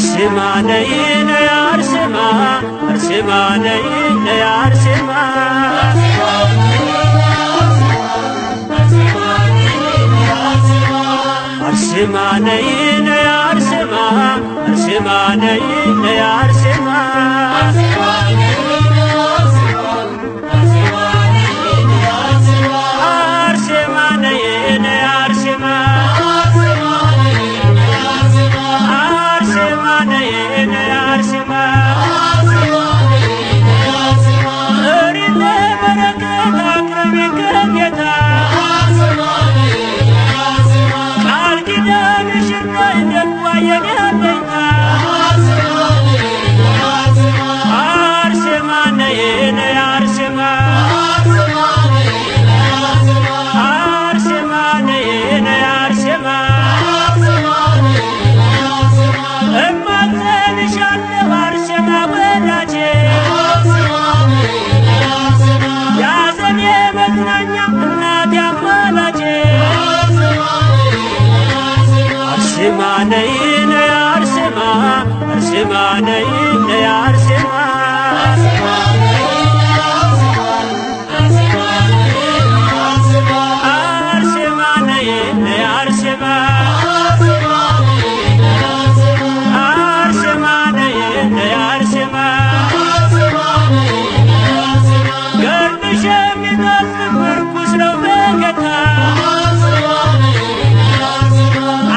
አርሴማ ነይ ነይ አርሴማ አርሴማ ነይ ነይ አርሴማ አርሴማ ነይ ነይ አርሴማ አርሴማ ነይ ነይ አርሴማ አርሴማ ነይ ነይ አርሴማ አርሴማ ነይ ነይ አርሴማ እሪነ በረከት አቅርቢ ከጌታ ቃል ኪዳንሽን እንደጓ የኔ አለኝታ አርሴማ ነይ ነይ አርሴማ አርሴማ ነይ ነይ አርሴማ እማጸንሻለሁ አርሴማ ወዳጄ ያዘኔ መጽናኛ እናቴ አማላጄ አርሴማ ነይ ነይ አርሴማ አርሴማ ነይ ነይ አርሴማ አርሴማ ነይ ነይ አርሴማ አርሴማ ነይ ነይ አርሴማ ገርድሽ የሚጣፍጥ ምርኩስ ነው በጌታ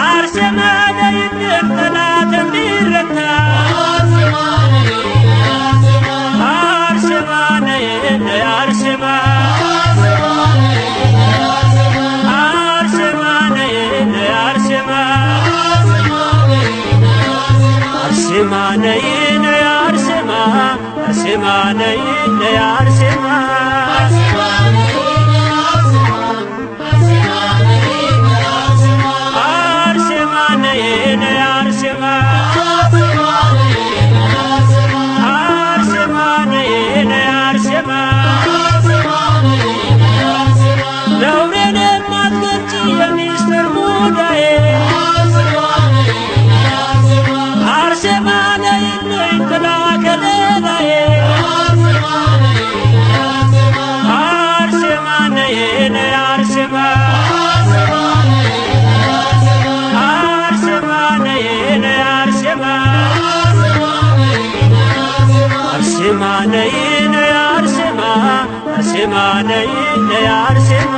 አርሴማ ነይልን ጠላት እንዲረታ አርሴማ ነይ ነይ አርሴማ አርሴማ ነይ ነይ አርሴማ አርሴማ ነይ ነይ አርሴማ አርሴማ ነይ ነይ አርሴማ አርሴማ ነይ ነይ አርሴማ አርሴማ ነይ ነይ አርሴማ ነውሬን የማትገልጪ የሚስጥር ሙዳዬ አርሴማ ነይልኝ ጥላ ከለላዬ አርሴማ ነይ ነይ አርሴማ አርሴማ ነይ ነይ አርሴማ አርሴማ ነይ ነይ አርሴማ አርሴማ ነይ ነይ አርሴማ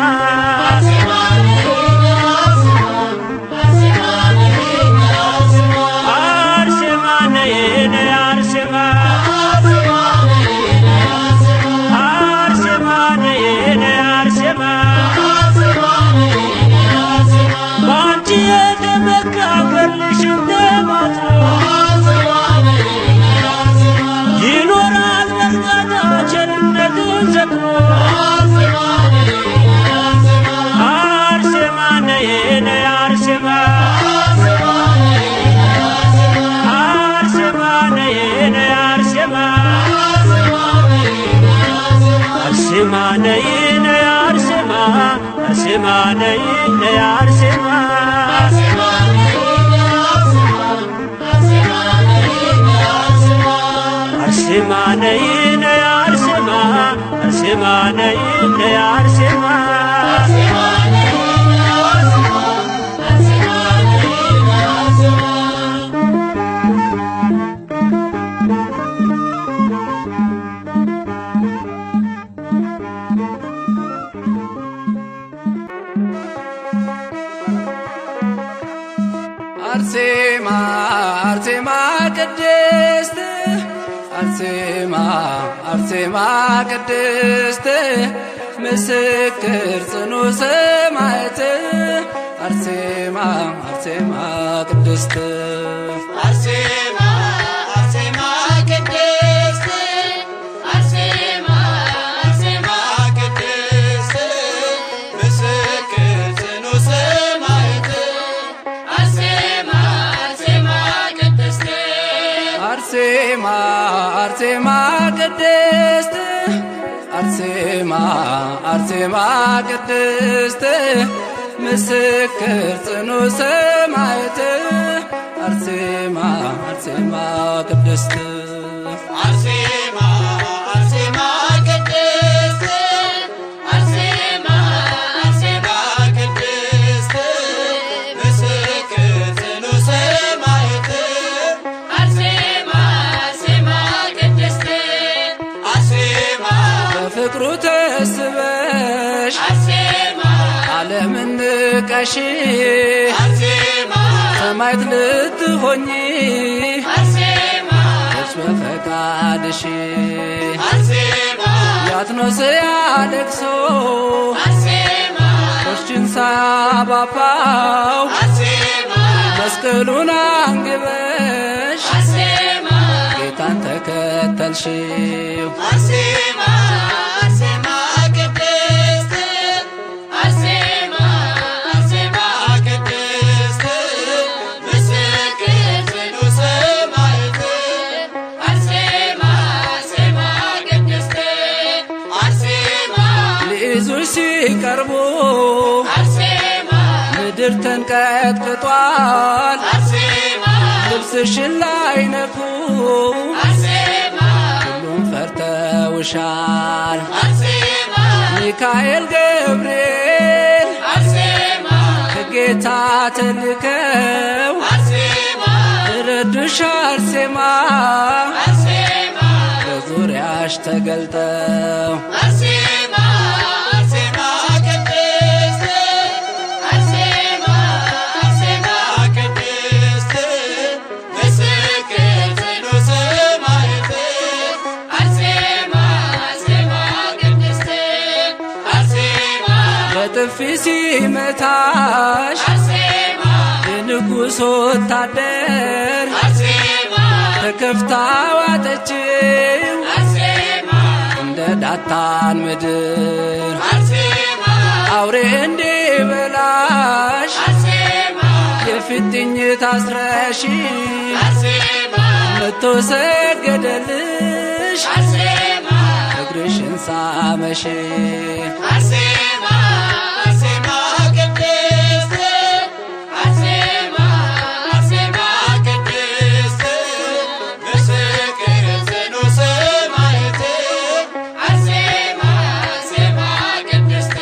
አርሴማ ነይ ነይ አርሴማ አርሴማ ነይ ነይ አርሴማ ባንቺ የተመካ ገድልሽ እንደማትሮ ይኖራል በርካታ ቸርነትን ዘክሮ አርሴማ ነይ ነይ አርሴማ አርሴማ ነይ ነይ አርሴማ አርሴማ ነይ ነይ አርሴማ አርሴማ ነይ ነይ አርሴማ አርሴማ ነይ ነይ አርሴማ አርሴማ ነይ ነይ አርሴማ አርሴማ አርሴማ ቅድስት አርሴማ አርሴማ ቅድስት ምስክር ጽኑ ሰማዕት አርሴማ አርሴማ ቅድስት አርሴማ አርሴማ ቅድስት አርሴማ አርሴማ ቅድስት ምስክር ጽኑ ሰማዕት አርሴማ አርሴማ ቅድስት አርሴማ አርሴማ ቅድስት አርሴማ አርሴማ ቅድስት ምስክር ጽኑ ሰማዕት አርሴማ አርሴማ ቅድስት አርሴማ አርሴማ ቅድስት አርሴማ አርሴማ ቅድስት ምስክር ጽኑ ሰማዕት አርሴማ አርሴማ ቅድስት አርሴማ በፍቅሩ ተስበሽ አርሴማ ዓለምን ንቀሽ አርሴማ ሰማዕት ልትሆኚ አርሴማ በፈቃድሽ አርሴማ ያትኖስያ ለቅሶ አርሴማ ቆሽችን ሳያባባው አርሴማ መስቀሉን አንግበሽ አርሴማ ጌታን ተከተልሽው አርሴማ አርሴማ ቅድስት አርሴማ አርሴማ ቅድስት ምስክር ጽኑ ሰማዕት አርሴማ አርሴማ ቅድስት አርሴማ ሊይዙሽ ሲቀርቡ አርሴማ ምድር ተንቀጥቅጧል አርሴማ ልብስሽን ላይነኩ አርሴማ ሁሉም ፈርተውሻል አርሴማ ሚካኤል ገብርኤል አርሴማ ከጌታ ተልከው አርሴማ ረዱሽ አርሴማ አርሴማ በዙሪያሽ ተገልጠው አርሴማ አርሴማ ቅድስት አርሴማ አርሴማ ቅድስት ምስክር ጽኑ ሰማዕት አርሴማ አርሴማ ቅድስት አርሴማ በጥፊ ሲመታሽ አርሴማ የንጉሥ ወታደር አርሴማ ተከፍታ ዋጠችው አርሴማ እንደ ዳታን ምድር አርሴማ አውሬ እንዲበላሽ አርሴማ የፊጥኝ ታስረሽ አርሴማ መቶ ሰገደልሽ አርሴማ እግርሽን ሳመሽ አርሴማ አርሴማ ቅድስት አርሴማ አርሴማ ቅድስት ምስክር ጽኑ ሰማዕት አርሴማ አርሴማ ቅድስት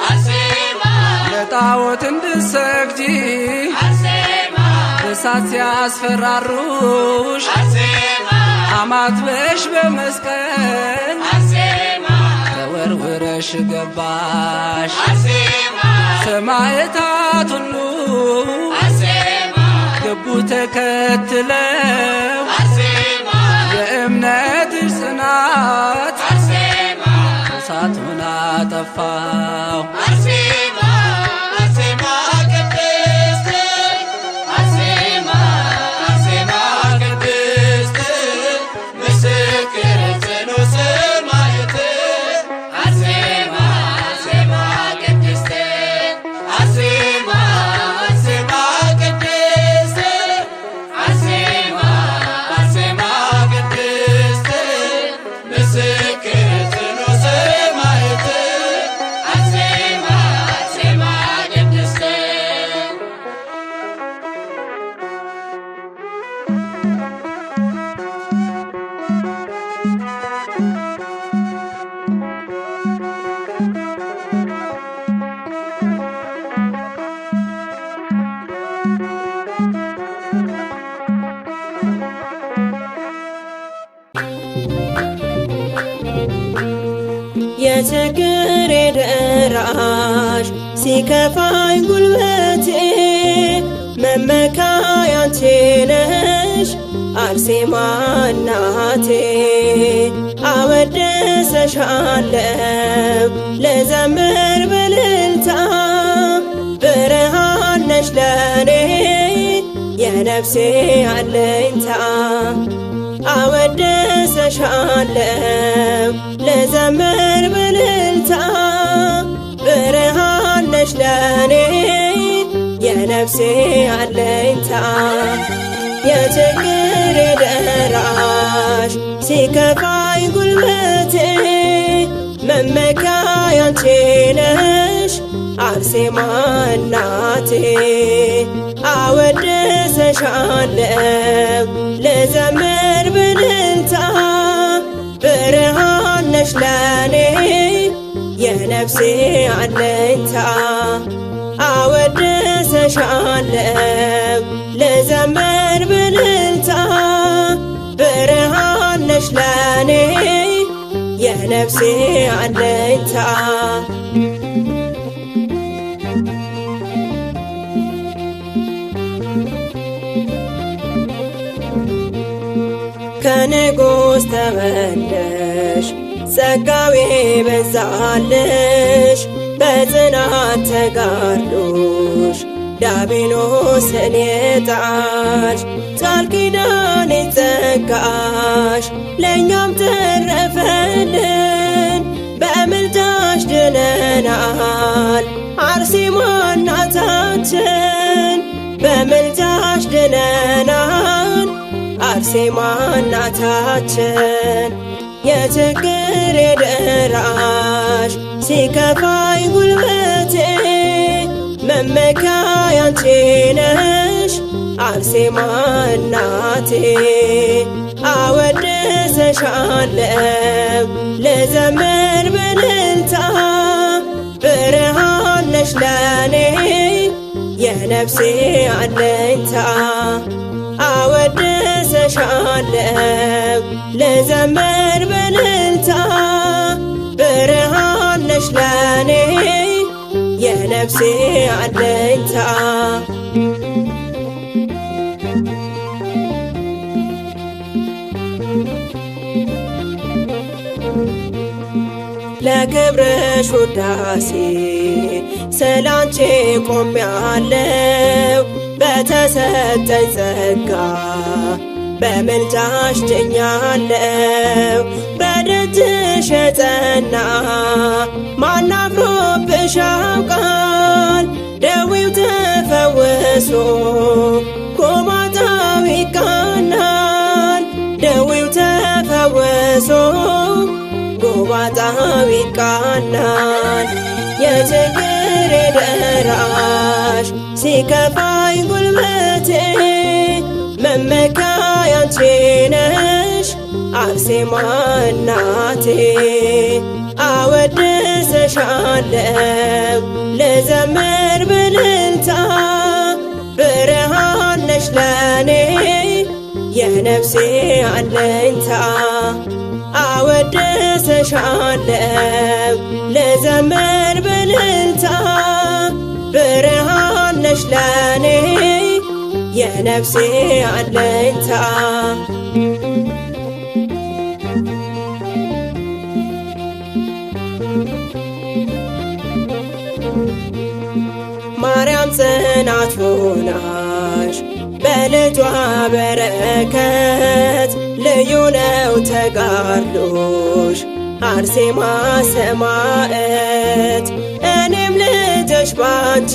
አርሴማ ለጣዖት እንድትሰግጂ አርሴማ እሳት ሲያስፈራሩሽ አርሴማ አማትበሽ በመስቀል አርሴማ ተወርውረሽ ገባሽ አርሴማ ሰማዕታት ሁሉ አርሴማ ገቡ ተከትለው አርሴማ የእምነትሽ ጽናት አርሴማ እሳቱን አጠፋው አርሴማ አርሴማ ቅድስት አርሴማ አርሴማ ቅድስት ምስክር ጽኑ ሰማዕት አርሴማ አርሴማ ቅድስት አርሴማ አርሴማ ቅድስት አርሴማ አርሴማ ቅድስት ምስክር ጽኑ ሰማዕት አርሴማ አርሴማ ቅድስት የችግሬ ደራሽ ሲከፋኝ ጉልበቴ መመካዬ አንቺ ነሽ አርሴማ እናቴ። አወድስሻለሁ ልዘምር በእልልታ ብርሃን ነሽ ለኔ የነፍሴ አለኝታ። አወድስሻለሁ ልዘምር በእልልታ ብርሃን ነሽ ለኔ የነፍሴ አለኝታ። የችግሬ ደራሽ ሲከፋኝ ጉልበቴ መመካዬ ያንቺ ነሽ አርሴማ እናቴ አወድስሻለሁ ልዘምር በእልልታ ብርሃን ነሽ ለኔ የነፍሴ አለኝታ አወድስሻለሁ ልዘምር በእልልታ ብርሃን ነሽ ለኔ የነፍሴ አለኝታ ከንጉሥ ተወለድሽ ጸጋዌ በዛልሽ በጽናት ተጋድሎሽ ዲያብሎስን የጣልሽ ቃል ኪዳን ጸጋሽ ለእኛም ተረፈልን በምልጃሽ ድነናል አርሴማ እናታችን በምልጃሽ ድነናል አርሴማ እናታችን የችግሬ ደራሽ ሲከፋኝ ጉልበቴ መመኪያ ያንቺ ነሽ አርሴማ እናቴ አወድስሻለሁ ልዘምር በእልልታ ብርሃን ነሽ ለኔ የነፍሴ አለኝታ አወድስሻለሁ ልዘምር በእልልታ ብርሃን ነሽ ለኔ የነፍሴ አለኝታ ለክብርሽ ውዳሴ ስላንቺ ቆሜያለሁ በተሰጠኝ ጸጋ በምልጃሽ ድኛለሁ በደጅሽ የጸና ማን አፍሮብሽ ያውቃል ደዌው ተፈውሶ ጎባጣው ይቃናል ደዌው ተፈውሶ ጎባጣው ይቃናል የችግሬ ደራሽ ሲከፋኝ ጉልበቴ መመኪያ ያንቺ ነሽ አርሴማ እናቴ አወድስሻለሁ ልዘምር በእልልታ ብርሃን ነሽ ለኔ የነፍሴ አለኝታ አወድስሻለሁ ልዘምር በእልልታ ብርሃን ነሽ ለኔ የነፍሴ አለኝታ ማርያም ጽናት ሆናሽ በልጇ በረከት ልዩ ነው ተጋድሎሽ አርሴማ ሰማዕት እኔም ልጅሽ ባንቺ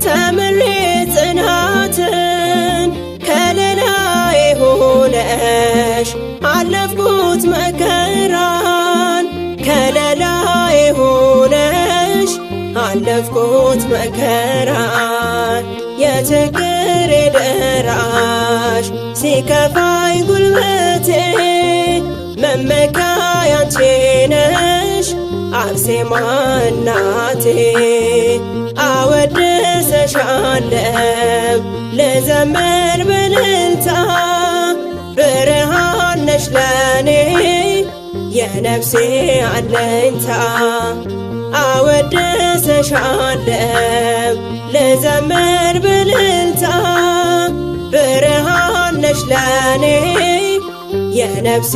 ተምሬ ጽናትን ከለላዬ ሆነሽ አለፍኩት መከራን ከለላዬ ሆነሽ አለፍኩት መከራን የችግሬ ደራሽ ሲከፋኝ ጉልበቴ መመኪያ ያንቺ ነሽ አርሴማ እናቴ አወድስሻለሁ ልዘምር በእልልታ ብርሃን ነሽ ለኔ የነፍሴ አለኝታ አወድስሻለሁ ልዘምር በእልልታ ብርሃን ነሽ ለኔ የነፍሴ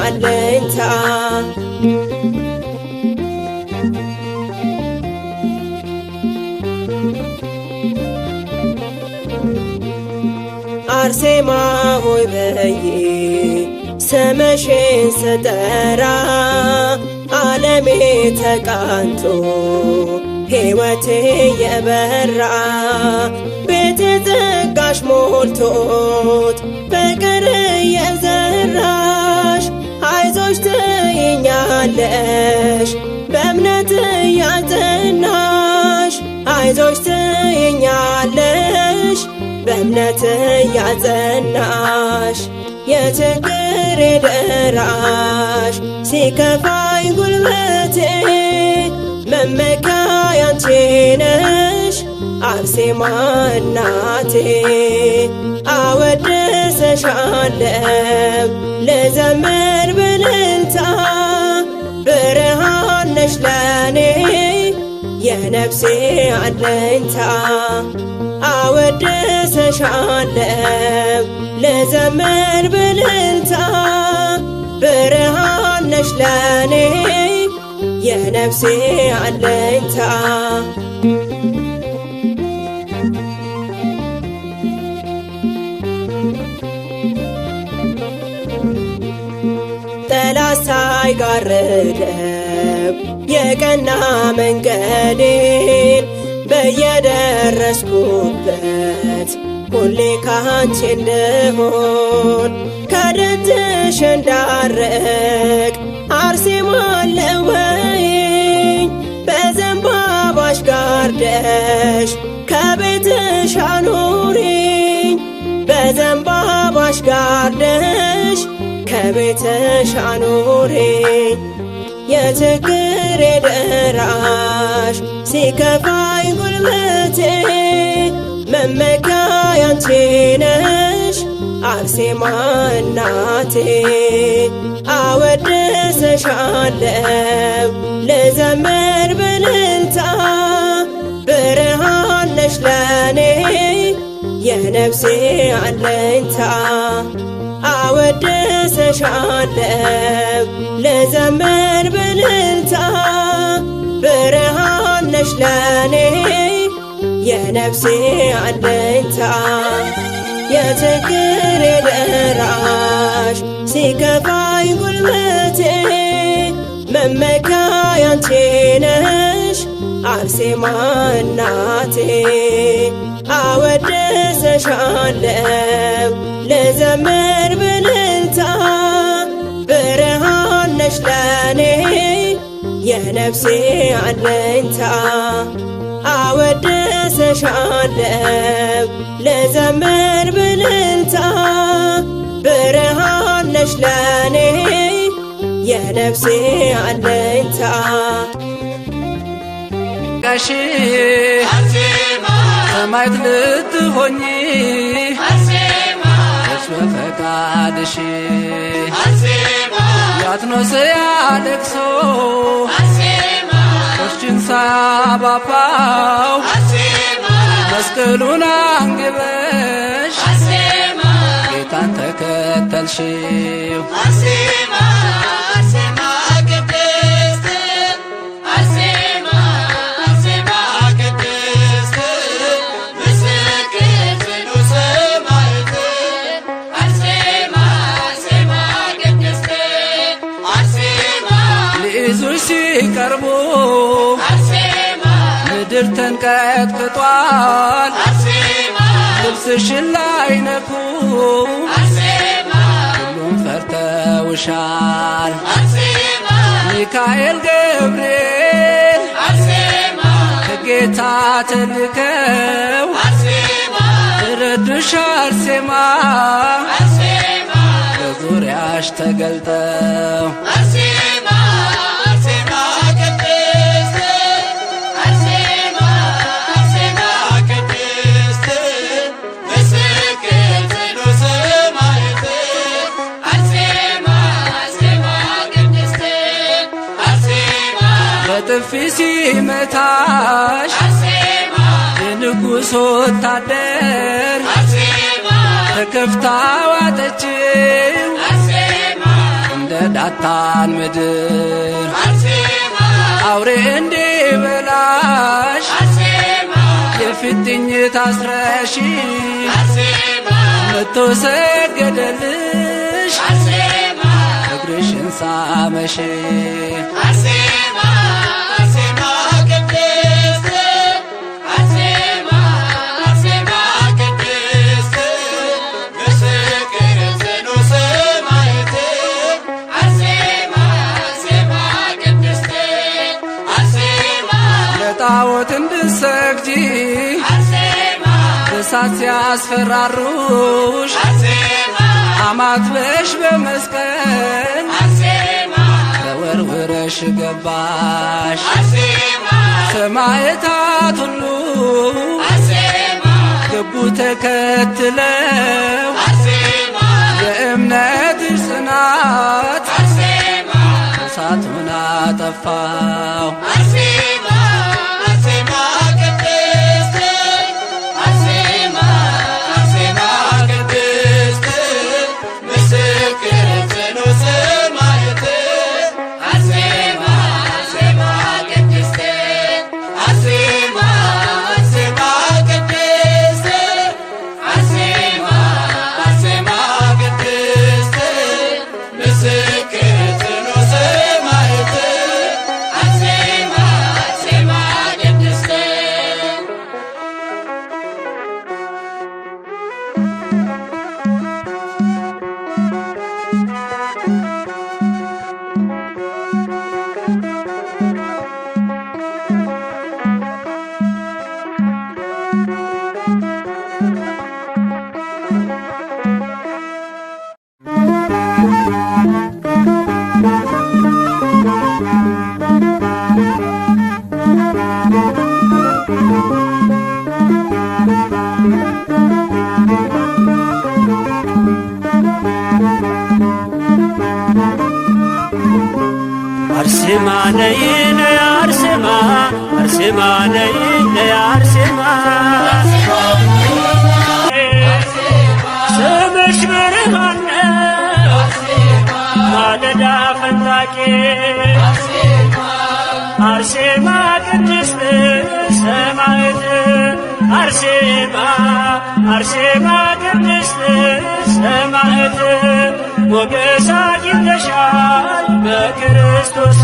አለኝታ አርሴማ ሆይ በይ ስምሽን ስጠራ ዓለሜ ተቃንቶ ሕይወቴ የበራ ቤቴ ጸጋሽ ሞልቶት ፍቅር የዘራሽ አይዞሽ ትይኛለሽ በእምነት ያጸናሽ አይዞሽ ትይኛለሽ በእምነት ያጸናሽ የችግሬ ደራሽ ሲከፋኝ ጉልበቴ መመኪያዬ አንቺ ነሽ አርሴማ እናቴ አወድስሻለሁ ልዘምር በእልልታ ብርሃን ነሽ ለኔ የነፍሴ አለኝታ አወድስሻለሁ ልዘምር በእልልታ ብርሃን ነሽ ለኔ የነፍሴ አለኝታ ጠላት ሳይጋርደው የቀና መንገዴን በየደረስኩበት ሁሌ ካንቺ እንድሆን ከደጅሽ እንዳርቅ አርሴማ ለወይኝ በዘንባባሽ ጋርደሽ ከቤትሽ አኑሪኝ በዘንባባሽ ጋርደሽ ከቤትሽ አኑሪኝ የችግሬ ደራሽ ሲከፋኝ ጉልበቴ መመኪያዬ አንቺ ነሽ አርሴማ እናቴ አወድስሻለሁ ልዘምር በእልልታ ብርሃን ነሽ ለኔ የነፍሴ አለኝታ አወድስሻለሁ ልዘምር በእልልታ ብርሃን ነሽ ለኔ የነፍሴ አለኝታ የችግሬ ደራሽ ሲከፋኝ ጉልበቴ መመኪያዬ አንቺ ነሽ አርሴማ እናቴ አወድስሻለሁ ልዘምር በእልልታ ብርሃን ነሽ ለኔ የነፍሴ አለኝታ አወድስሻለሁ ልዘምር በእልልታ ብርሃን ነሽ ለኔ የነፍሴ አለኝታ ጋሽ አርሴማ ሰማዕት ልትሆኚ አርሴማ እርሱ በፈቃድሽ አርሴማ ያትኖስያ ለቅሶ አርሴማ ቆሽችን ሳባባው አርሴማ መስቀሉን አንግበሽ አርሴማ ጌታን ተከተልሽው አርሴማ አርሴማ ቅድስት አርሴማ አርሴማ ቅድስት ምስክር ጽኑ ሰማዕት አርሴማ አርሴማ ቅድስት አርሴማ ሊይዙሽ ሲቀርቡ አርሴማ ምድር ተንቀጥቅጧል አርሴማ ልብስሽን ላይነኩ አርሴማ ሁሉም ፈርተውሻል አርሴማ ሚካኤል ገብርኤል አርሴማ ከጌታ ተልከው አርሴማ ረዱሽ አርሴማ አርሴማ በዙሪያሽ ተገልጠው አርሴማ አርሴማ ቅድስት አርሴማ አርሴማ ቅድስት ምስክር ጽኑ ሰማዕት አርሴማ አርሴማ ቅድስት አርሴማ በጥፊ ሲመታሽ አርሴማ የንጉሥ ወታደር አርሴማ ተከፍታ ዋጠችው አርሴማ እንደ ዳታን ምድር አርሴማ አውሬ እንዲበላሽ አርሴማ የፊትኝ ታስረሽ አርሴማ መቶ ሰገደልሽ አርሴማ እግርሽን ሳመሽ አርሴማ አርሴማ ቅድስት አርሴማ አርሴማ ቅድስት ምስክር ጽኑ ሰማዕት አርሴማ አርሴማ ቅድስት የምትሰግጂ እሳት ሲያስፈራሩሽ አማትበሽ በመስቀል ተወርውረሽ ገባሽ ሰማዕታት ሁሉ ገቡ ተከትለው የእምነትሽ ጽናት እሳቱን አጠፋው። አርሴማ ነይ ነይ አርሴማ አርሴማ ነይ ነይ አርሴማ ስምሽ ብርሃን ነው ማለዳ ፈንጣቂ አርሴማ ቅድስት ሰማዕት አርሴማ አርሴማ ቅድስት ሰማዕት ሞገስ አግኝተሻል በክርስቶስ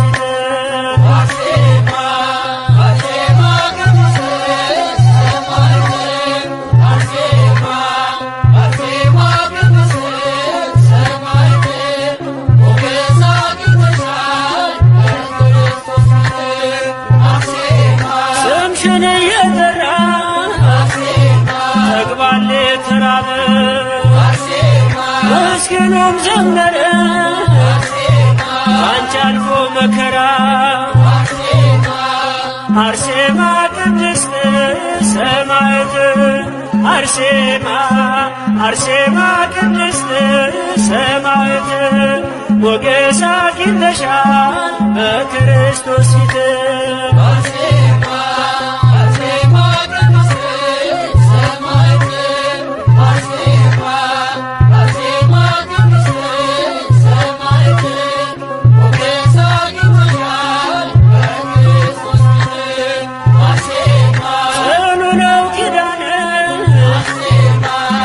ስምሽን እየጠራ ተግባል ተራበ ምስኪኑም ዘመረ አንቺ አልፎ መከራ አርሴማ ቅድስት ሰማዕት አርሴማ አርሴማ ቅድስት ሰማዕት ሞገስ አግኝተሻል በክርስቶስ ፊት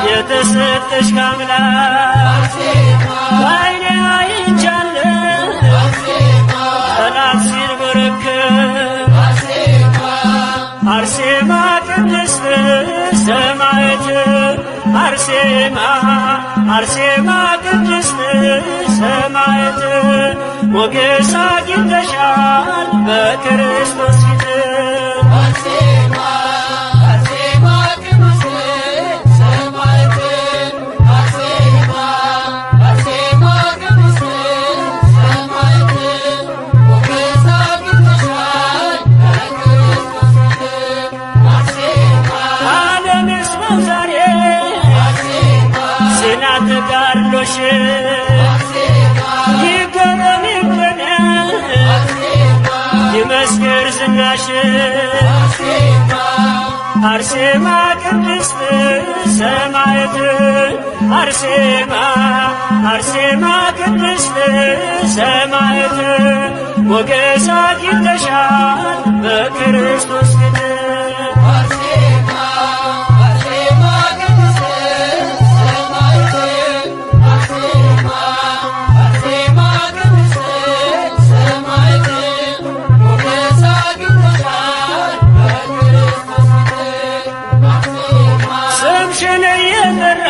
የተሰጠሽ ከአምላክ በዓይኔ አይቻለሁ ጠላት ሲንበረከክ አርሴማ ቅድስት ሰማዕት አርሴማ አርሴማ ቅድስት ሰማዕት ሞገስ አግኝተሻል በክርስቶስ ፊት ተጋድሎሽ ይገረም ይገረም ይመስክር ዝናሽ አርሴማ ቅድስት ሰማዕት አርሴማ አርሴማ ቅድስት ሰማዕት ሞገስ አግኝተሻል በክርስቶስ ፊት ስምሽን እየጠራ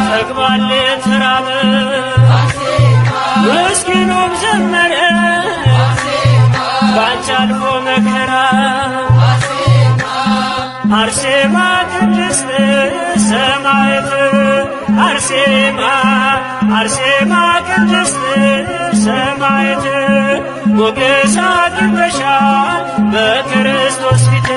ተግባል ተራበ ምስኪኑም ዘመረ ባንቺ አልፎ መከራ አርሴማ ቅድስት ሰማዕት አርሴማ አርሴማ ቅድስት ሰማዕት ሞገስ አግኝተሻል በክርስቶስ ፊት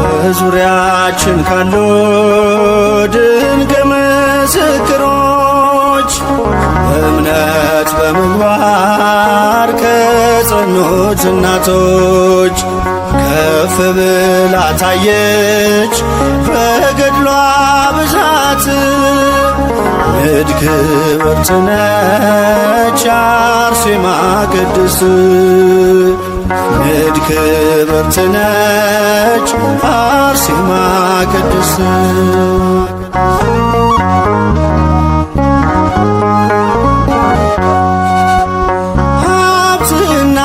በዙሪያችን ካሉ ድንቅ ምስክሮች እምነት በምግባር ከጸኑት እናቶች ከፍ ብላ ታየች በገድሏ ብዛት። ንድ ክብርት ነች አርሴማ ቅድስት ንድ ክብርት ነች አርሴማ ቅድስት። ሀብትና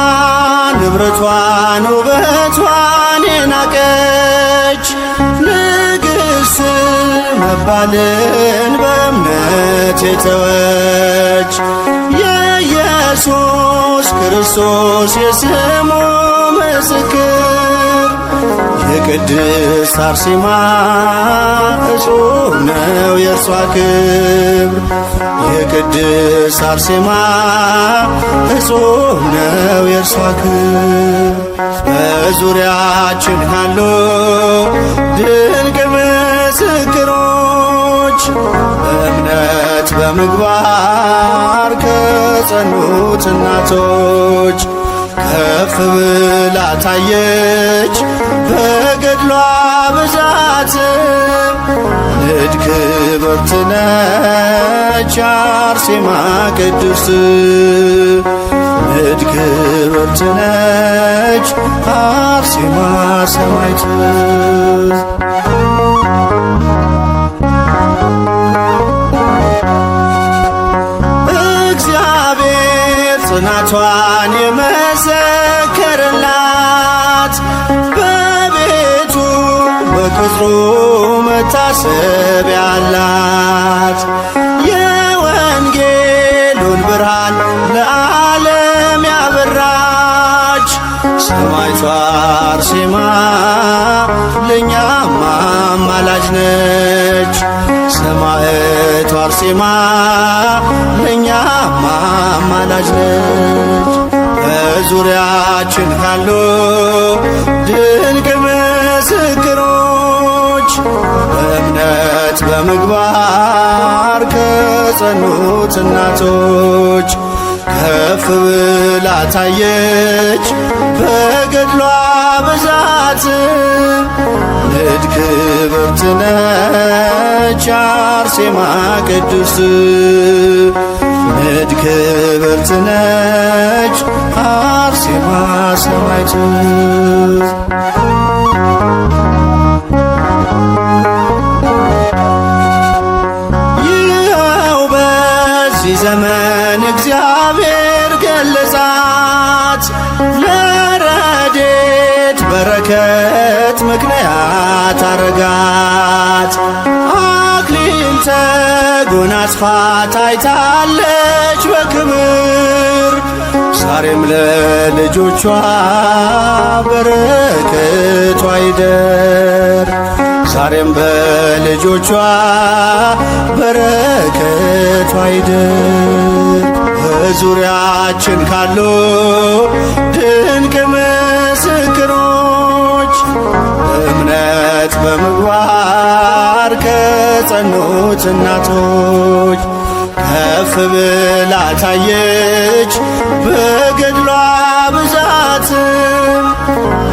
ንብረቷን ውበቷን የናቀች ንግሥት መባልን በእምነት የተወች የኢየሱስ ክርስቶስ የስሙ ምስክር የቅድስት አርሴማ እጹብ ነው የእርሷ ክብር። የቅድስት አርሴማ እጹብ ነው የእርሷ ክብር። በዙሪያችን ካሉ ድንቅ ምስክሮች በእምነት በምግባር ከጸኑት እናቶች ከፍ ብላ ታየች በገድሏ ብዛት። ንድ ክብርት ነች አርሴማ ቅድስት ንድ ክብርት ነች አርሴማ ሰማዕት። ጽናቷን የመሰከረላት በቤቱ በቅጥሩ መታሰቢያ አላት። የወንጌሉን ብርሃን ለዓለም ያበራች ሰማዕቷ አርሴማ ለእኛም አማላጅ ነች። ሰማዕቷ አርሴማ ለእኛም አማላጅ ነች። በዙሪያችን ካሉ ድንቅ ምስክሮች በእምነት በምግባር ከጸኑት እናቶች ከፍ ብላ ታየች በገድሏ ብዛት። ንድ ክብርት ነች አርሴማ ቅድስት ንድ ክብርት ነች አርሴማ ሰማዕት። ይኸው በዚህ ዘመን እግዚአብሔር ገለጻት ለረድኤት በረከት ምክንያት አረጋት። አክሊል ተጎናጽፋ ታይታለች በክብር ዛሬም ለልጆቿ በረከቷ ይደር። ዛሬም በልጆቿ በረከቷ ይደር። በዙሪያችን ካሉ ድንቅ ምስክሮች እምነት በምግባር ከጸኑት እናቶች ከፍ ብላ ታየች በገድሏ ብዛት።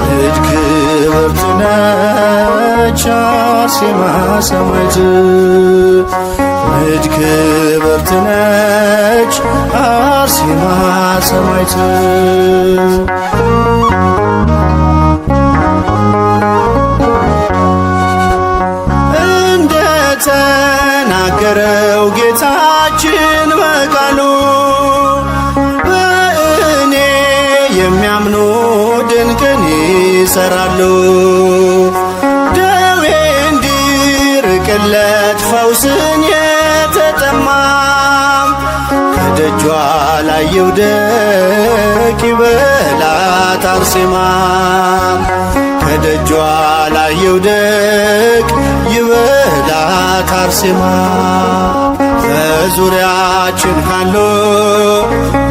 ንድ ክብርት ነች አርሴማ ሰማዕት ንድ ክብርት ነች አርሴማ ሰማዕት። እንደተናገረው ጌታችን በቃሉ በእኔ የሚያምኑ ድንቅን ይሰራሉ። ደዌ እንዲርቅለት ፈውስን የተጠማም ይውደቅ ይበላት አርሴማ ከደጇ ላይ ይውደቅ ይበላት አርሴማ በዙሪያችን ካሉ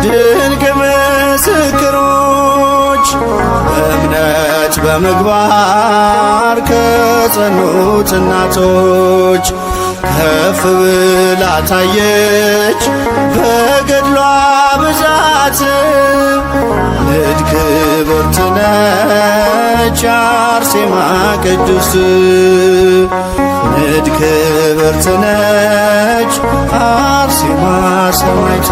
ድንቅ ምስክሮች በእምነት በምግባር ከጸኑት እናቶች ከፍ ብላ ታየች በገድሏ ብዛት ንድ ክብርት ነች አርሴማ ቅድስት ንድ ክብርት ነች አርሴማ ሰማዕት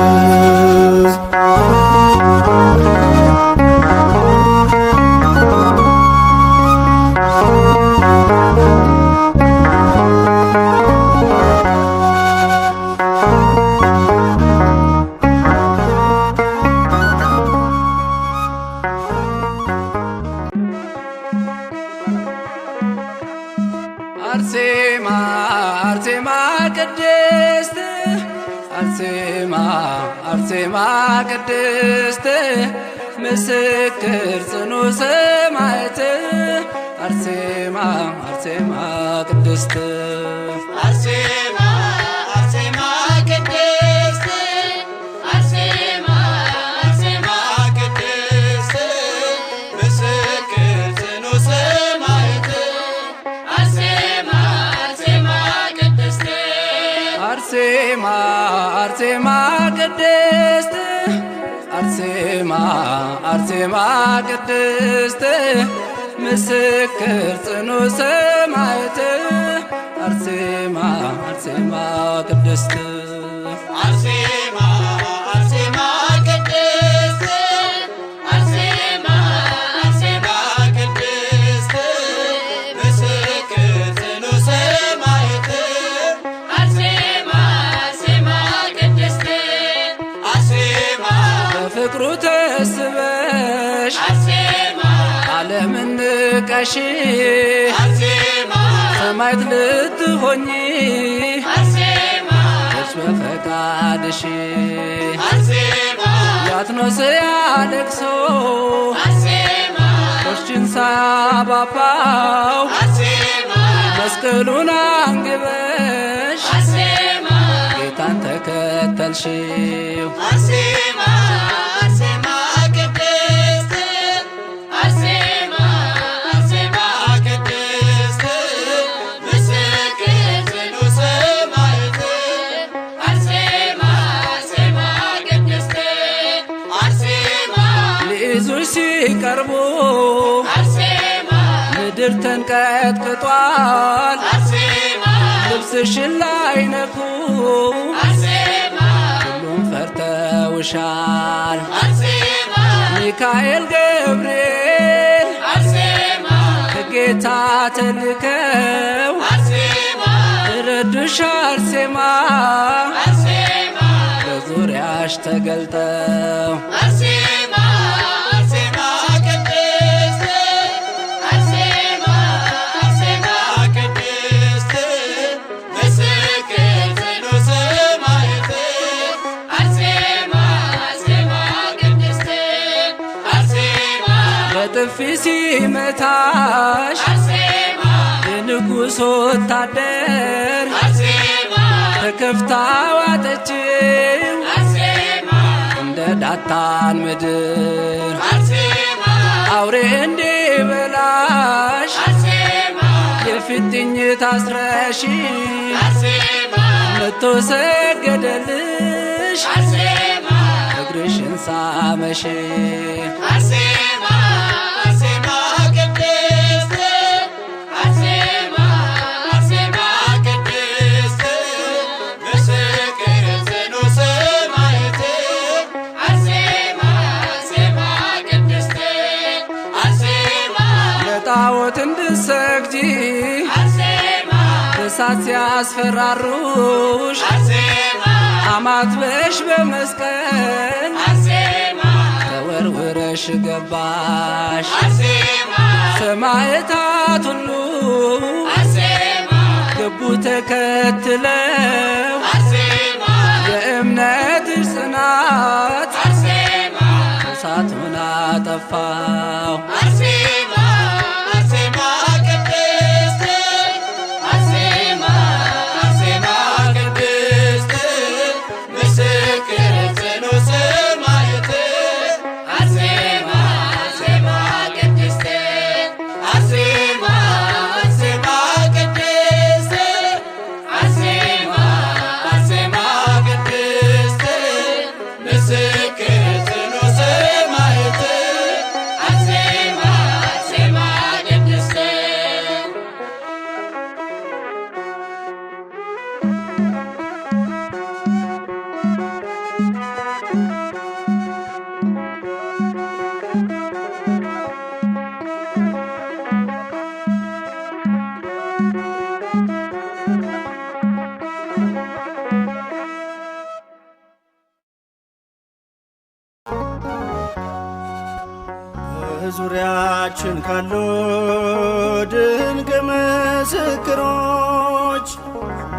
አርሴማ አርሴማ ቅድስት አርሴማ አርሴማ ቅድስት ምስክር ጽኑ ሰማዕት አርሴማ አርሴማ ቅድስት አርሴማ አርሴማ ቅድስት አርሴማ አርሴማ ቅድስት ምስክር ጽኑ ሰማዕት አርሴማ አርሴማ ቅድስት አርሴማ አርሴማ ቅድስት አርሴማ አርሴማ ቅድስት ምስክር ጽኑ ሰማዕት አርሴማ አርሴማ ቅድስት አርሴማ አርሴማ ቅድስት አርሴማ አርሴማ ቅድስት ምስክር ጽኑ ሰማዕት አርሴማ አርሴማ ቅድስት አርሴማ በፍቅሩ ተስበሽ አርሴማ ዓለምን ንቀሽ አርሴማ ሰማዕት ልትሆኚ አርሴማ እርስ በፈቃድሽ አርሴማ ያትኖስ ያለቅሶ አርሴማ ቆሽችን ሳያባባው አርሴማ መስቀሉን አንግበሽ አርሴማ ጌታን ተከተልሽው አርሴማ አርሴማ ቅድስት አርሴማ አርሴማ ቅድስት ምስክር ጽኑ ሰማዕት አርሴማ አርሴማ ቅድስት አርሴማ ሊይዙሽ ሲቀርቡ አርሴማ ምድር ተንቀጥቅጧል አርሴማ ልብስሽን ላይነኩ አርሴማ ሁሉም ፈርተውሻል አርሴማ ሚካኤል ገብርኤል አርሴማ ከጌታ ተልከው አርሴማ ረዱሽ አርሴማ አርሴማ በዙሪያሽ ተገልጠው አርሴማ አርሴማ ቅድስት አርሴማ አርሴማ ቅድስት ምስክር ጽኑ ሰማዕት አርሴማ አርሴማ ቅድስት አርሴማ በጥፊ ሲመታሽ አርሴማ የንጉሥ ወታደር አርሴማ ተከፍታ ዋጠችው አርሴማ እንደ ዳታን ምድር አርሴማ አውሬ እንዲበላሽ አርሴማ የፊትኝ ታስረሽ አርሴማ መቶ ሰገደልሽ አርሴማ እግርሽን ሳመሽ አርሴማ አርሴማ ቅድስት አርሴማ አርሴማ ቅድስት ምስክር ጽኑ ሰማዕት አርሴማ አርሴማ ቅድስት አርሴማ ለጣዖት እንድትሰግጂ አርሴማ እሳት ሲያስፈራሩሽ አርሴማ አማትበሽ በመስቀል አርሴማ ተወርውረሽ ገባሽ አርሴማ ሰማዕታት ሁሉ አርሴማ ገቡ ተከትለው አርሴማ የእምነትሽ ጽናት አርሴማ እሳቱን አጠፋው። አርሴማ አርሴማ ቅድስት አርሴማ አርሴማ ቅድስት ምስክር ጽኑ ሰማዕት አርሴማ አርሴማ ቅድስት አርሴማ አርሴማ ቅድስት አርሴማ አርሴማ ቅድስት ምስክር ጽኑ ሰማዕት አርሴማ አርሴማ ቅድስት በዙሪያችን ካሉ ድንቅ ምስክሮች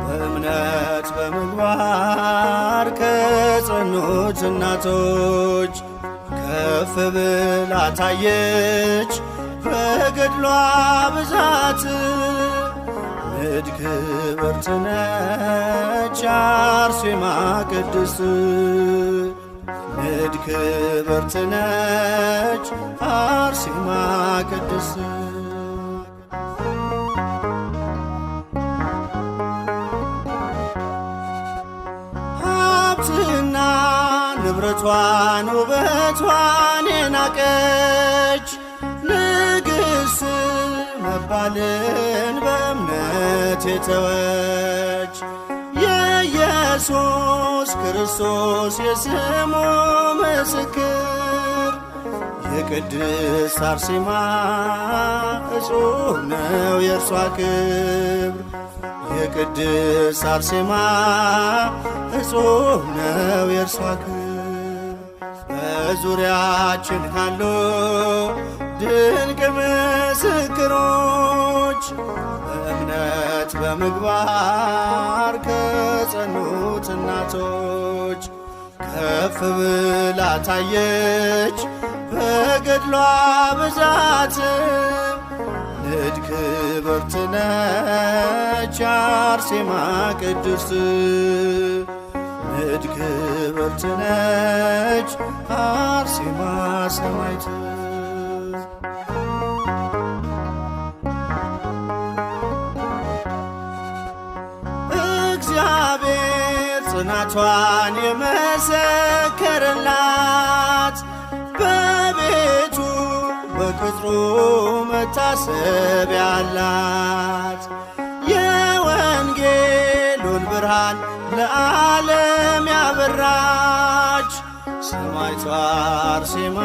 በእምነት በምግባር ከጸኑት እናቶች ከፍ ብላ ታየች በገድሏ ብዛት ንድ ክብርት ነች አርሴማ ቅድስት ንድ ክብርት ነች አርሴማ ቅድስት ሀብትና ንብረቷን ውበቷን የናቀች ንግሥት መባልን በእምነት የተወች የኢየሱስ ክርስቶስ የስሙ ምስክር የቅድስት አርሴማ እጹብ ነው የእርሷ ክብር የቅድስት አርሴማ እጹብ ነው የእርሷ ክብር በዙሪያችን ካሉ ድንቅ ምስክሮች በእምነት በምግባር ከጸኑት እናቶች ከፍ ብላ ታየች በገድሏ ብዛት ንድ ክብርት ነች አርሴማ ቅድስት ንድ ክብርት ነች አርሴማ ሰማዕት እግዚአብሔር ጽናቷን የመሰከረላት በቤቱ በቅጥሩ መታሰቢያ አላት የወንጌሉን ብርሃን ለዓለም ያበራች ሰማዕቷ አርሴማ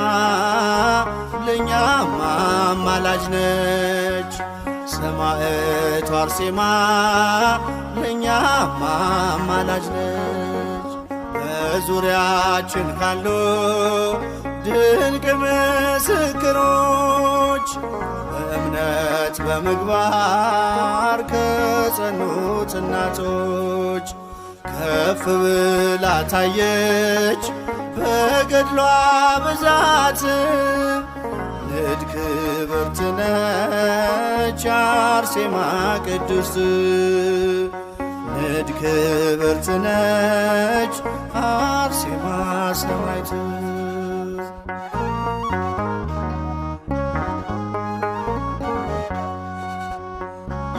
ለእኛም አማላጅ ነች ሰማዕቷ አርሴማ ለእኛም አማላጅ ነች በዙሪያችን ካሉ ድንቅ ምስክሮች በእምነት በምግባር ከጸኑት እናቶች ከፍ ብላ ታየች በገድሏ ብዛት ንድ ክብርት ነች አርሴማ ቅድስት ንድ ክብርት ነች አርሴማ ሰማዕት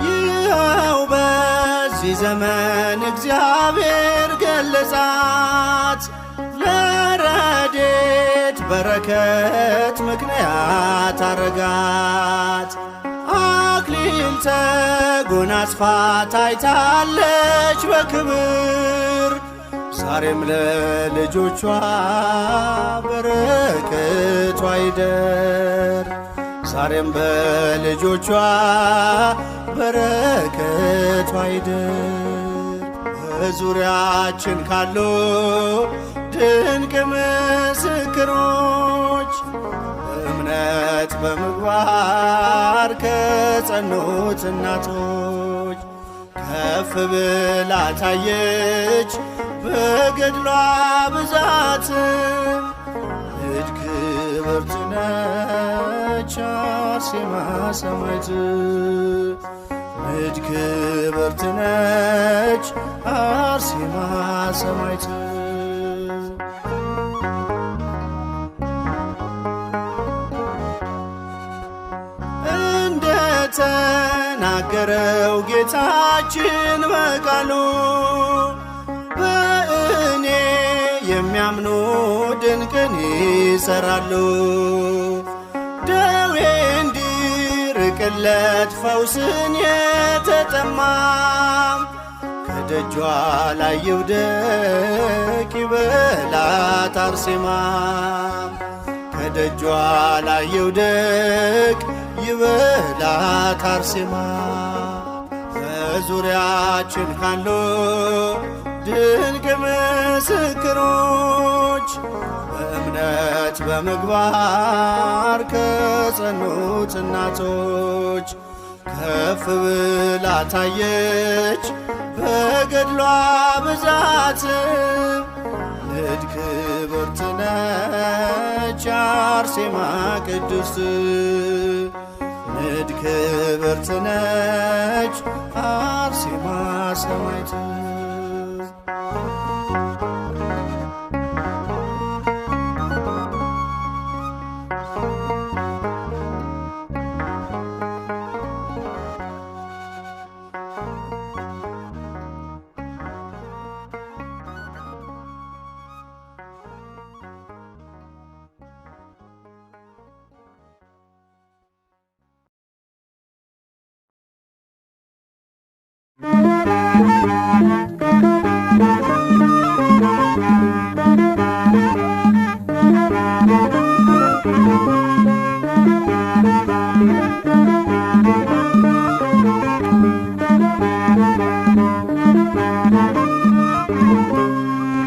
ይኸው በዚህ ዘመን እግዚአብሔር ገለጻት ለረድኤት በረከት ምክንያት አረጋት አክሊል ተጎናጽፋ ታይታለች በክብር ዛሬም ለልጆቿ በረከቷ ይደር ዛሬም በልጆቿ በረከቷ ይደር በዙሪያችን ካሉ ድንቅ ምስክሮች በእምነት በምግባር ከጸኑት እናቶች ከፍ ብላ ታየች በገድሏ ብዛት ንድ ክብርት ነች አርሴማ ሰማዕት ንድ ክብርት ነች አርሴማ ሰማዕት እንደተናገረው ጌታችን በቃሉ በእኔ የሚያምኑ ድንቅን ይሰራሉ። ደዌ እንዲርቅለት ፈውስን የተጠማ ከደጇ ላይ ይውደቅ ይበላት አርሴማ ከደጇ ላይ ይውደቅ ይበላት አርሴማ በዙሪያችን ካሉ ድንቅ ምስክሮች በእምነት በምግባር ከጸኑት እናቶች ከፍ ብላ ታየች በገድሏ ብዛት ንድ ክብርት ነች አርሴማ ቅድስት ንድ ክብርት ነች አርሴማ ሰማዕት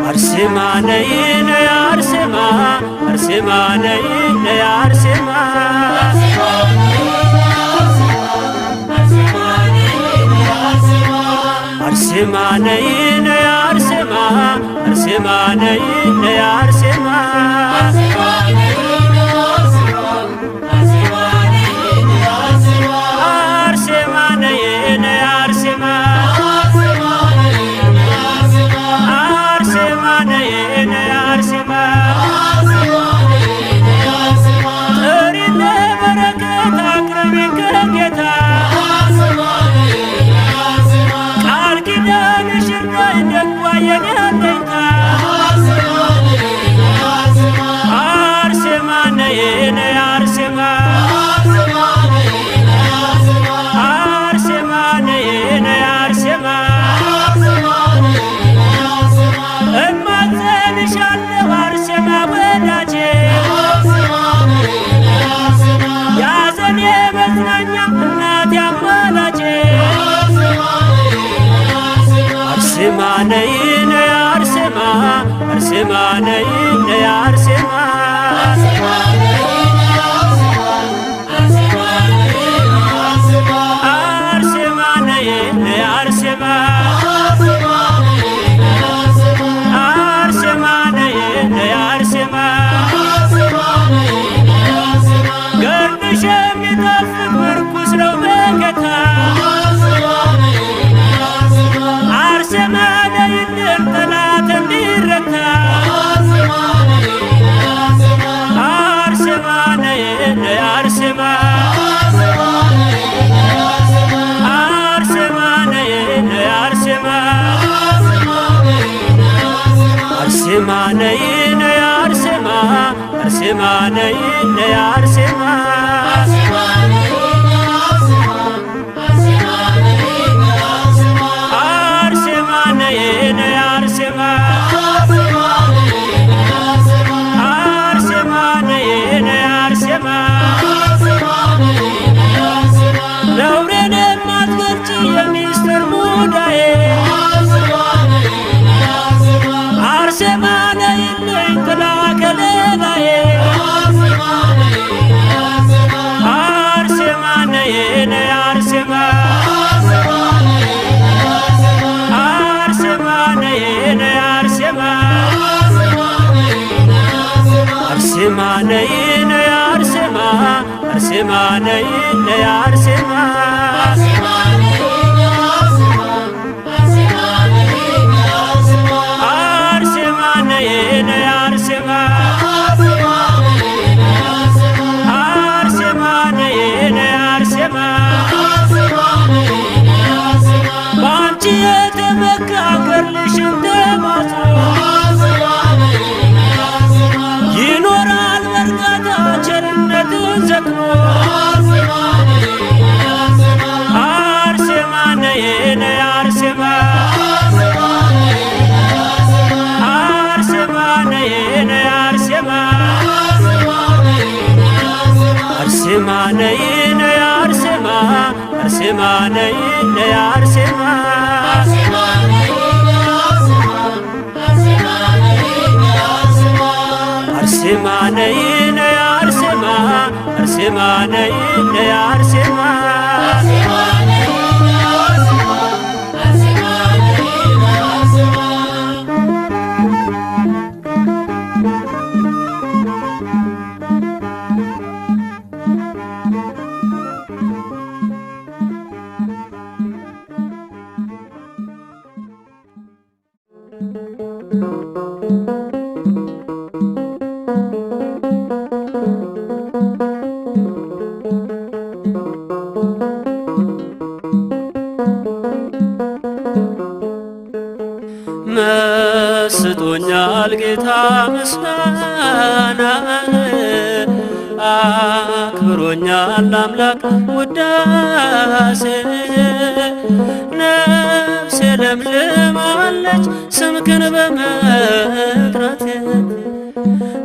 አርሴማ ነይ ነይ አርሴማ አርሴማ ነይ ነይ አርሴማ አርሴማ ነይ ነይ አርሴማ አርሴማ ነይ ነይ አርሴማ አርሴማ ነይ ነይ አርሴማ አርሴማ ነይ ነይ አርሴማ ጥሪን ለበረከት አቅርቢን ከጌታ ቃል ኪዳንሽ ይርዳኝ ደጓ የኔ አለኝታ አርሴማ ነይ ነይ አርሴማ አርሴማ ነይ ነይ አርሴማ እማጸንሻለሁ አርሴማ ወዳጄ ያዘኔ መጽናኛ እናቴ አማላጄ አርሴማ ነይ ነይ አርሴማ አርሴማ ነይ ነይ አርሴማ አርሴማ ነይ ነይ አርሴማ አርሴማ ነይ ነይ አርሴማ ገድልሽ የሚጣፍጥ ምርኩስ ነው በጌታ አርሴማ ነይልን ጠላት እንዲረታ አርሴማ ነይ ነይ አርሴማ አርሴማ ነይ ነይ አርሴማ አርሴማ ነይ ነይ አርሴማ አርሴማ ነይ ነይ አርሴማ አርሴማ ነይ ነይ አርሴማ አርሴማ ነይ ነይ አርሴማ ነውሬን የማትገልጪ የሚስጥር ሙዳዬ አርሴማ ነይልኝ ጥላ ከለላዬ አርሴማ ነይ ነይ አርሴማ አርሴማ ነይ ነይ አርሴማ አርሴማ ነይ ነይ አርሴማ በአንቺ የተመካ ገድልሽ እንደማጽኖ ይኖራል በእርጋታ ቸርነትን ዘክሮ አርሴማ ነይ ነይ አርሴማ አርሴማ ነይ ነይ አርሴማ አርሴማ ነይ ነይ አርሴማ አርሴማ ነይ ነይ አርሴማ አርሴማ ነይ ነይ አርሴማ አርሴማ ነይ ነይ አርሴማ መስጦኛል ጌታ ምስጋና አክብሮኛል አምላክ ውዳሴ ነፍሴ ለምልማለች ስምክን በመጥራት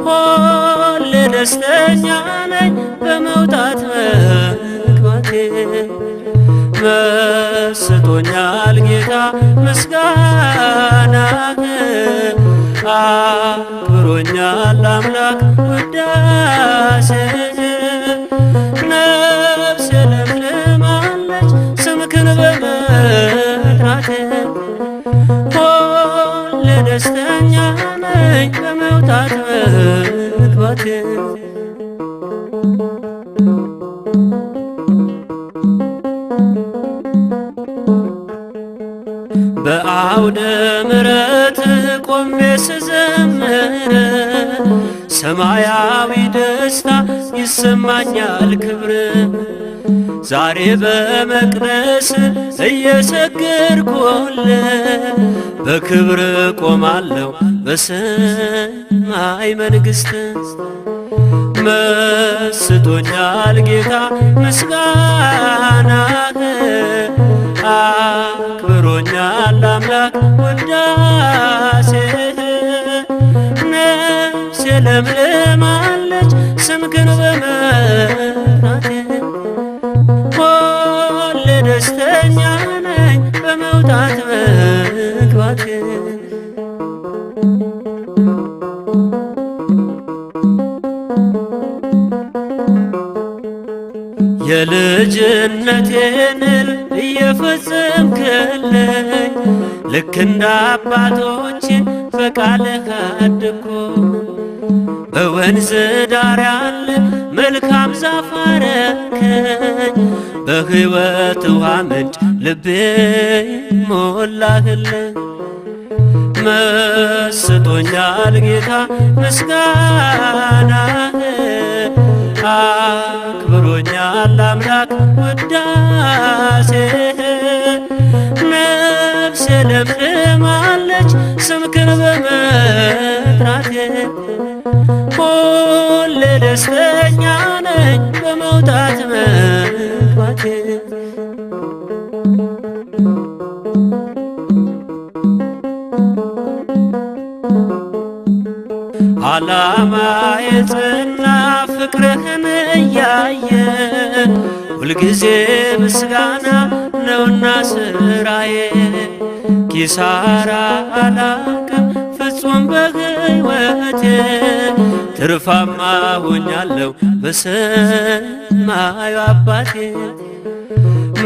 ሁሌ ደስተኛ ነኝ በመውጣት መግባቴ መስጦኛል ጌታ ምስጋና አክብሮኛል አምላክ ውዳሴ ነፍሴ ለምልማለች ስምክን በመጥራት ሁሌ ደስተኛ ነኝ በመውጣት መግባቴ በአውደ ምሕረት ቆሜ ስዘምር ሰማያዊ ደስታ ይሰማኛል ክብር ዛሬ በመቅደስ እየሰገድኩል በክብር ቆማለሁ በሰማይ መንግሥት መስጦኛል ጌታ ምስጋና አክብሮኛል አምላክ ውዳሴ ነፍሴ ለምልማለች ስምክን በመጥራቴ ሁሌ ደስተኛ ነኝ በመውጣት መግባቴ የልጅነቴን እየፈጸምክልኝ ልክ እንደ አባቶቼ በቃልህ አደግኩ በወንዝ ዳር ያለ መልካም ዛፍ አረከኝ በሕይወት ውሃ ምንጭ ልቤ ሞላህልኝ መስጦኛል ጌታ ምስጋናህ አክብሮኛል አምላክ ውዳሴ ነፍሴ ለምልማለች ስምክን በመጥራቴ ሁሌ ደስተኛ ነኝ በመውጣት መግባቴ ዓላማ የጽና ፍቅርህን እያየ ሁልጊዜ ምስጋና ነውና ስራዬ ኪሳራ አላውቅም ፍጹም በሕይወቴ ትርፋማ ሆኛለሁ በሰማዩ አባቴ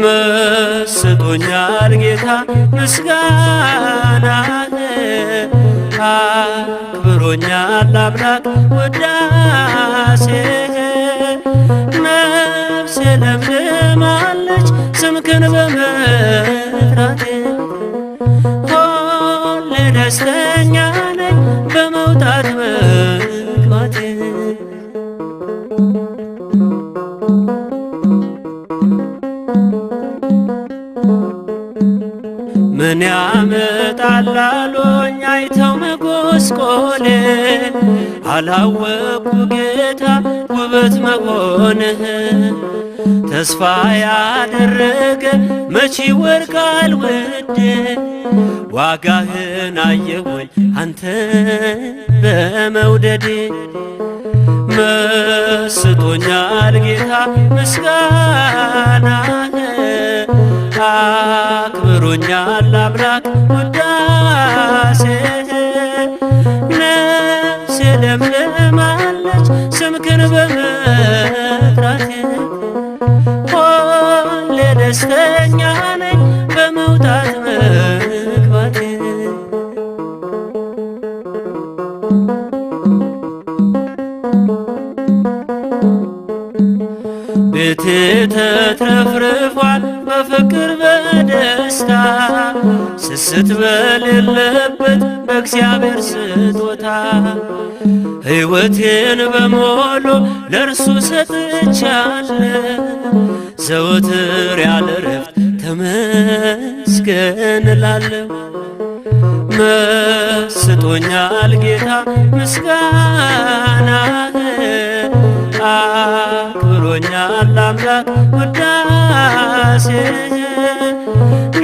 መስጦኛል ጌታ ምስጋና አክብሮኛል አምላክ ውዳሴ ምን ያመጣል አሉኝ አይተው መጎስቆል አላወቁ ጌታ ውበት መሆንህ ተስፋ ያደረገ መቼ ወርቃል ውድ ዋጋህን አየሁኝ አንተ በመውደድ መስጦኛል ጌታ ምስጋናህ አክብሮኛል አምላክ ውዳሴህ ነፍሴ ለምልማለች ስምህን በመጥራት ሁሌ ደስተኛ ነኝ በመውጣት መግባት ቤቴ ተትረፍርፏል በፍቅር በደስታ ስስት በሌለበት በእግዚአብሔር ስጦታ ሕይወቴን በሞሉ ለእርሱ ሰጥቻለሁ ዘወትር ያለ ረፍት ተመስገን እላለሁ። መስጦኛል ጌታ ምስጋናህ አክብሮኛል አምላክ ውዳሴህ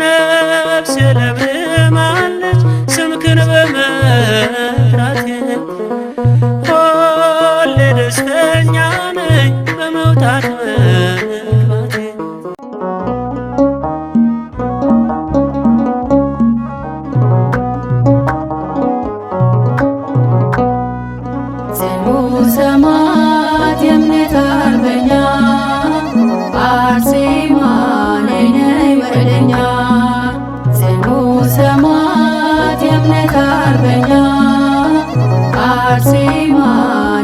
ነፍሴ ለምልማለች ስምህን በመጥራት ሁሌ ደስተኛ ነኝ በመውጣት መግባቴ ጽኑ ሰማዕት የእምነት አርበኛ አርሴማ ነይ ነይ ወደኛ ጽኑ ሰማዕት የእምነት አርበኛ አርሴማ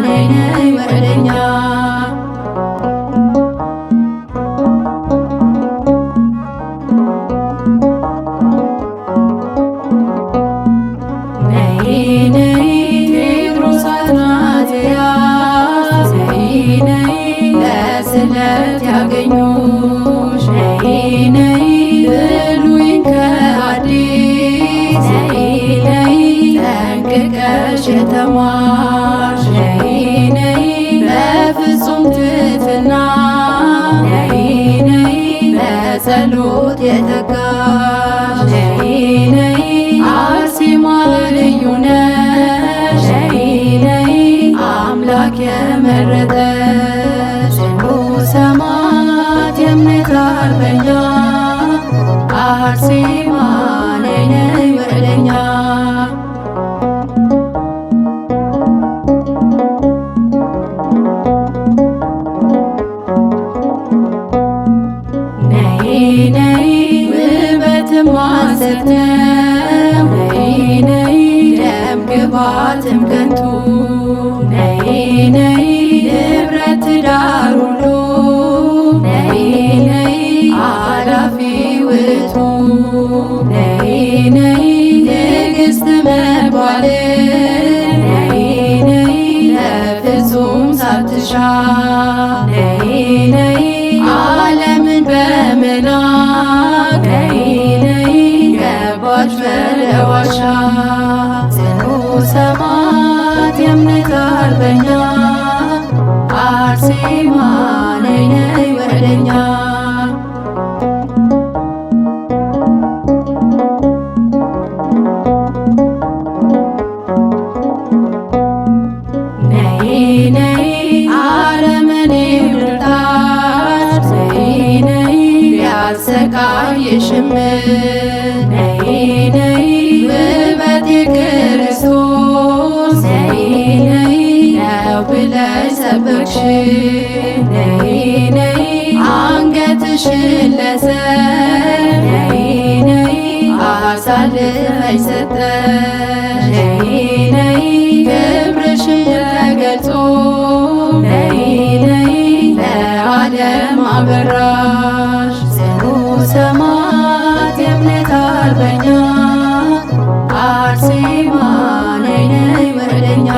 ነይ ነይ ወደኛ ነይ ነይ ቴዎድሮስ አትናቴያስ ነይ ነይ ለስለት ያገኙሽ ነይ ነይ ብሉይን ከአዲስ ነይ ነይ ጠንቅቀሽ የተማርሽ ነይ ነይ በፍጹም ትሕትና ነይ ነይ በጸሎት የተጋሽ ነይ ነይ አርሴማ ልዩ ነሽ ነይ ነይ አምላክ የመረጠሽ ጽኑ ሰማዕት የእምነት አርበኛ አርሴማ ነይ ነይ ወደኛ ነይ ነይ ውበትም ሐሰት ነው ነይ ነይ ደም ግባትም ከንቱ ነይ ነይ ንብረት ትዳር ሁሉ ነይ ነይ አላፊ ውእቱ ነይ ነይ ንግሥት መባል ነይ ነይ ለፍጹም ሳትሻ ነይ ነይ ዓለምን በመናቅ ነይ ነይ ገባች በለዋሻ ጽኑ ሰማዕት የእምነት አርበኛ አርሴማ ነይ ነይ ወደኛ ነይ ነይ አረመኔው ብርታት ነይ ነይ ቢያሰቃይሽም ነይ ነይ ውበት የክርስቶስ ነይ ነይ ነው ብለሽ ሰበክሽ ነይ ነይ አንገትሽን ለሰብ ነይ ነይ አሳልፈሽ ሰጠሽ ነይ ነይ ክብርሽን ተገልጾ ነይ ነይ ለዓለም አበራሽ ጽኑ ሰማዕት የእምነት አርበኛ አርሴማ ነይ ነይ ወደኛ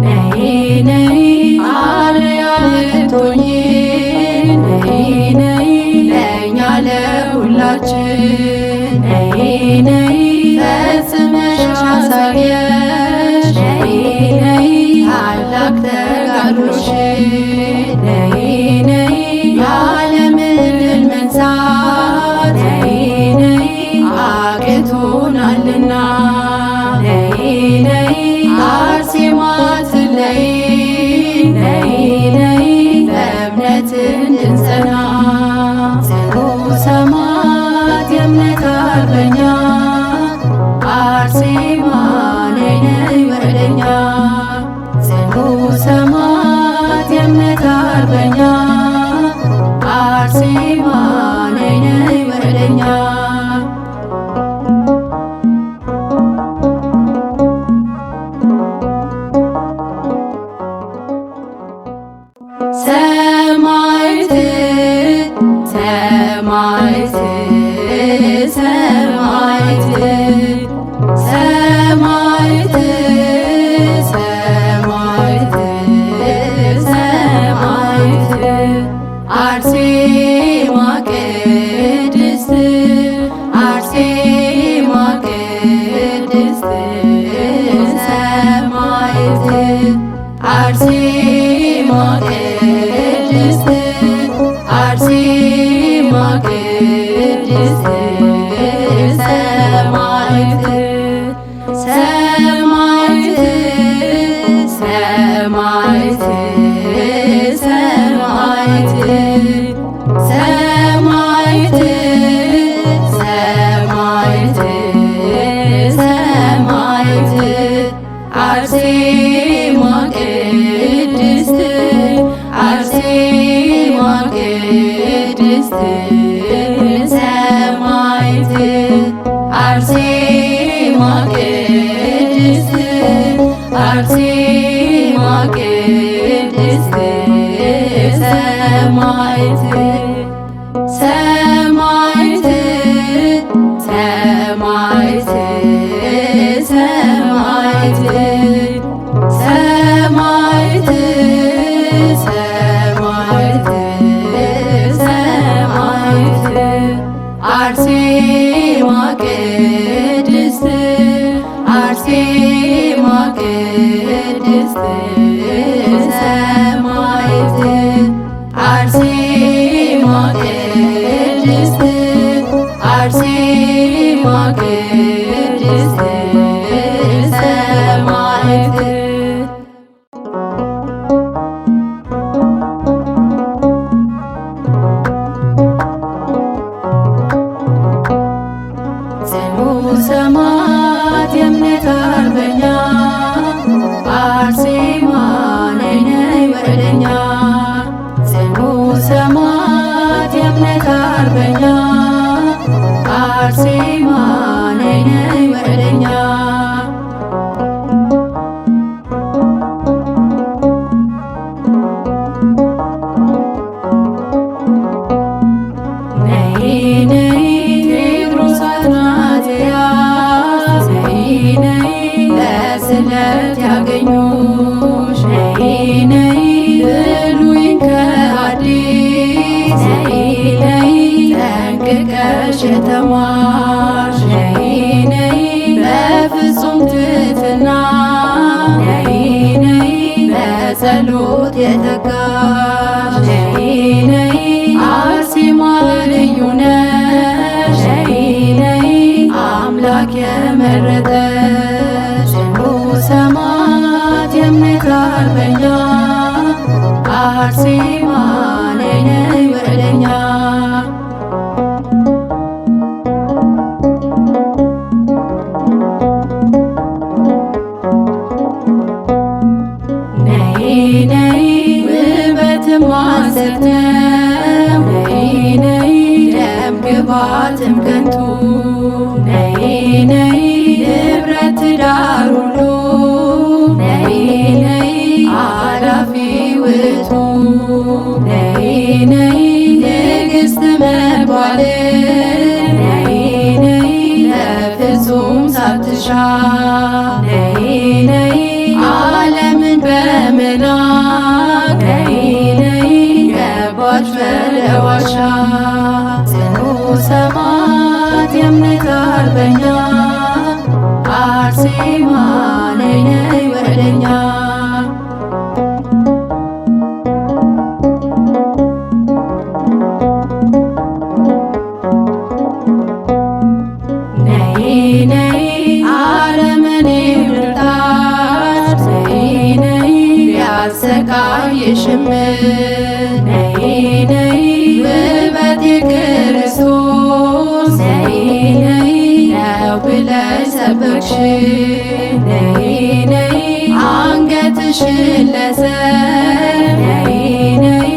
ነይ አብቅቶናልና ነይ ነይ አርሴማ ትለይ ነይ ነይ በእምነት እንድንጸና ጽኑ ሰማዕት የእምነት አርበኛ አርሴማ ነይ ነይ ወደኛ ጽኑ ሰማዕት የእምነት አርበኛ አርሴማ ነይ ነይ ወደኛ ሰማዕት ሰማዕት ሰማዕት ሰማዕት ሰማዕት ሰማዕት አርሴማ ቅድስት አርሴማ ቅድስት ሰማዕት አርሴማ ቅድስት አርሴማ ቅድስት ሰማዕት ሰማዕት ሰማዕት ሰማዕት ሰማዕት ሰማዕት ሰማዕት አርሴማ ቅድስት አርሴማ ቅድስት ሰማዕት አርሴማ ቅድስት አርሴማ ቅድስት ሰማዕት ሰማዕት ሰማዕት ሰማዕት ሰማዕት ሰማዕት ሰማዕት አርሴማ ቅድስት አርሴማ ቅድስት ሰማዕት አርሴማ ቅድስት አርሴማ ቅድስት ሰማዕት ጽኑ ሰማዕት የእምነት አርበኛ አርሴማ ነይ ነይ ወደኛ ጽኑ ሰማዕት የእምነት አርበኛ አርሴማ ነይ ነይ ወደኛ ነይ ነይ ቴዎድሮስ አትናቴያስ ነይ ነይ ለስለት ያገኙሽ ነይ ነይ ብሉይን ከአዲስ ነይ ነይ ጠንቅቀሽ የተማርሽ ነይ ነይ በፍጹም ትሕትና ነይ ነይ በጸሎት የተጋሽ ነይ ነይ አርሴማ ልዩ ነሽ ነይ ነይ አምላክ የመረጠሽ ጽኑ ሰማዕት የእምነት አርበኛ አርሴማ ነይ ነይ ወደኛ ነይ ነይ ውበትም ሐሰት ነው ነይ ነይ ደም ግባትም ከንቱ ነይ ነይ ንብረት ዳር ሁሉ ነይ ነይ አላፊ ውእቱ ነይ ነይ ንግሥት መባል ነይ ነይ ለፍጹም ሳትሻ ነይ ነይ ዓለምን በመናቅ ነይ ነይ ገባች በለዋሻ ጽኑ ሰማዕት የእምነት አርበኛ አርሴማ ነይ ነይ ወደኛ ነይ ጅምር ነይ ነይ ውበት የክርስቶስ ነይ ነይ ነው ብለሽ ሰበክሽ ነይ ነይ አንገትሽን ለሰብ ነይ ነይ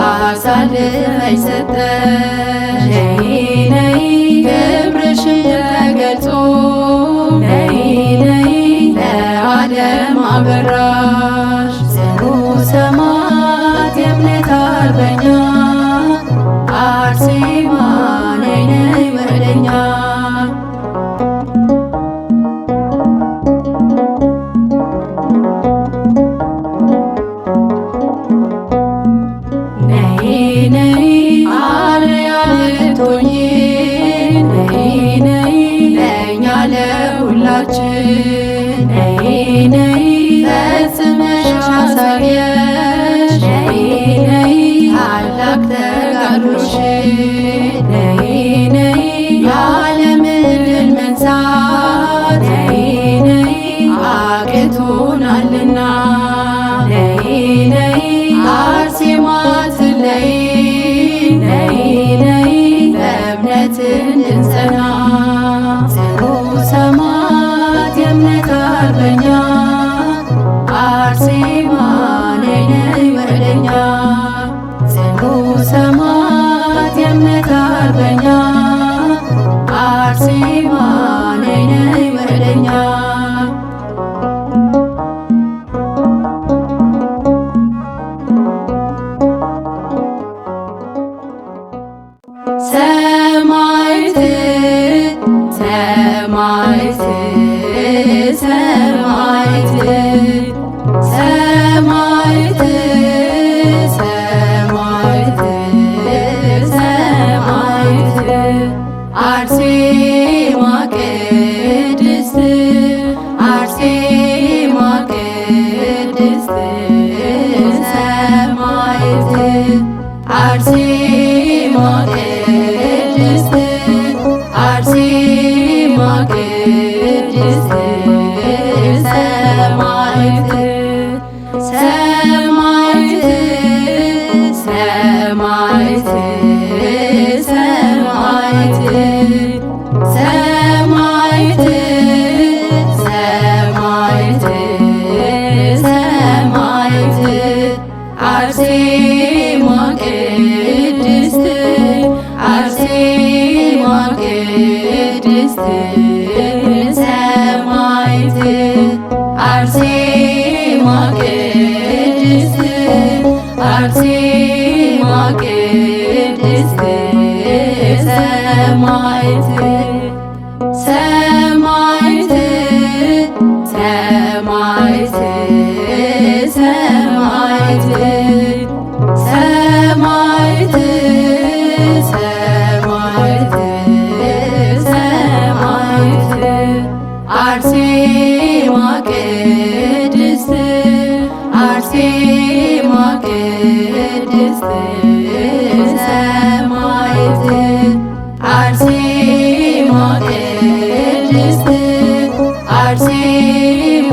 አሳልፈሽ ሰጠሽ ነይ ነይ ክብርሽን ተገልጾ ነይ ነይ ለዓለም አበራሽ ጽኑ ሰማዕት የእምነት አርበኛ አርሴማ ነይ ነይ ወደኛ ነይ ነይ አርአያ ልትሆኚ ነይ ነይ ለእኛ ለሁላችን ነይ ነይ ፈጽመሽ አሳየሽ ነይ ነይ ታላቅ ተጋድሎሽን ነይ ነይ የዓለምን ድል መንሳት ነይ ነይ አቅቶናልና ነይ ነይ አርሴማ ትለይ ነይ ነይ በእምነት እንድንጸና ጽኑ ሰማዕት የእምነት አርበኛ አርሴማ ነይ ነይ ወደኛ ጽኑ ሰማዕት የእምነት አርበኛ አርሴማ ነይ ነይ ወደኛ ሰማዕት ሰማዕት ሰማዕት ሰማዕት ሰማዕት ሰማዕት አርሴማ ቅድስት አርሴማ ቅድስት ሰማዕት አርሴማ ቅድስት አርሴማ ቅድስት ሰማዕት ሰማዕት ሰማዕት ሰማዕት ሰማዕት ሰማዕት ሰማዕት አርሴማ ቅድስት አርሴማ ቅድስት ሰማዕት አርሴማ ቅድስት አርሴማ ቅድስት ሰማዕት ሰማዕት ሰማዕት ሰማዕት ሰማዕት ሰማዕት ሰማዕት አርሴማ ቅድስት አርሴማ ቅድስት ሰማዕት አርሴማ ቅድስት አርሴማ